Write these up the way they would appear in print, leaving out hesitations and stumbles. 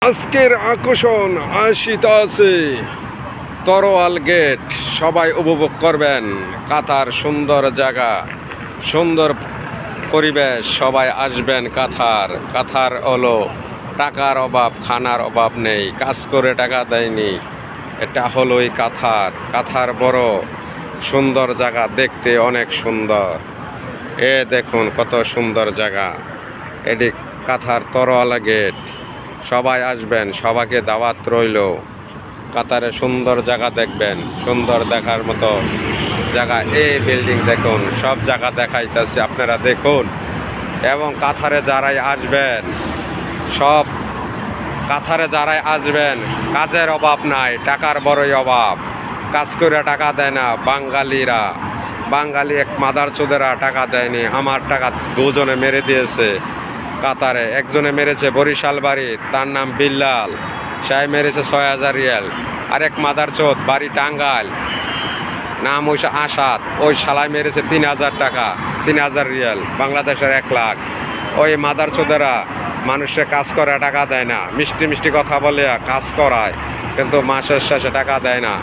আজকের আকর্ষণ আসিতাছে তরোয়াল গেট। সবাই উপভোগ করবেন। কাতার সুন্দর জায়গা, সুন্দর পরিবেশ। সবাই আসবেন কাতার। কাতার হলো টাকার অভাব, খানার অভাব নেই, কাজ করে টাকা দেয়নি। এটা হলোই কাতার। কাতার বড় সুন্দর জায়গা, দেখতে অনেক সুন্দর। দেখুন কত সুন্দর জায়গা। এটি কাতার তরোয়াল গেট। সবাই আসবেন, সবাইকে দাওয়াত রইল। কাতারে সুন্দর জায়গা দেখবেন, সুন্দর দেখার মতো জায়গা। এই বিল্ডিং দেখুন, সব জায়গা দেখাইতেছে, আপনারা দেখুন। এবং কাতারে যারাই আসবেন, সব কাতারে যারাই আসবেন, কাজের অভাব নাই, টাকার বড়ই অভাব। কাজ করে টাকা দেয় না বাঙালিরা। বাঙালি এক মাদার চোদেরা টাকা দেয়নি। আমার টাকা দুজনে মেরে দিয়েছে কাতারে। একজনে মেরেছে বরিশাল বাড়ি, তার নাম বিল্লাল, সে মেরেছে ৬,০০০ রিয়াল। আরেক মাদার চোদ বাড়ি টাঙ্গাইল, নাম ওই আসাদ, ওই শালায় মেরেছে ৩,০০০ টাকা, ৩,০০০ রিয়াল, বাংলাদেশের ১,০০,০০০। ওই মাদার চোদেরা মানুষে কাজ করে টাকা দেয় না, মিষ্টি মিষ্টি কথা বলে কাজ করায়, কিন্তু মাসের শেষে টাকা দেয় না।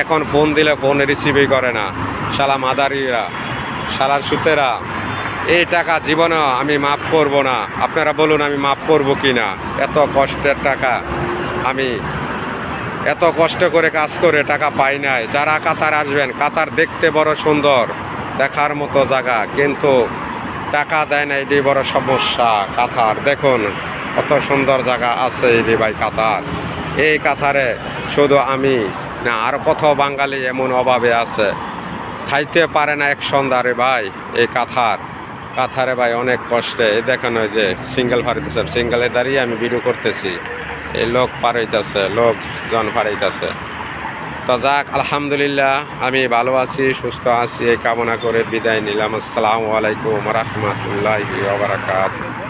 এখন ফোন দিলে ফোন রিসিভই করে না। শালা মাদারিরা, শালার সুতেরা। এই টাকা জীবনে আমি মাফ করব না। আপনারা বলুন আমি মাফ করব কি না? এত কষ্টের টাকা, আমি এত কষ্ট করে কাজ করে টাকা পাই নাই। যারা কাতার আসবেন, কাতার দেখতে বড় সুন্দর, দেখার মতো জায়গা, কিন্তু টাকা দেয় না, এটি বড় সমস্যা। কাতার দেখুন কত সুন্দর জায়গা আছে এটি ভাই কাতার। এই কাতারে শুধু আমি না, আর কত বাঙালি এমন অভাবে আছে, খাইতে পারে না এক সন্ধ্যারে ভাই। এই কাতারে ভাই অনেক কষ্টে। এই দেখেন ওই যে সিঙ্গেল ফাড়াইতেছে, সিঙ্গেলে দাঁড়িয়ে আমি ভিডিও করতেছি। এই লোক পাড়াইতেছে, লোকজন পাড়াইতেছে। তো যাক, আলহামদুলিল্লাহ আমি ভালো আছি, সুস্থ আছি, এই কামনা করে বিদায় নিলাম। আসসালামু আলাইকুম রহমতুল্লাহি ওয়া বারাকাতুহু।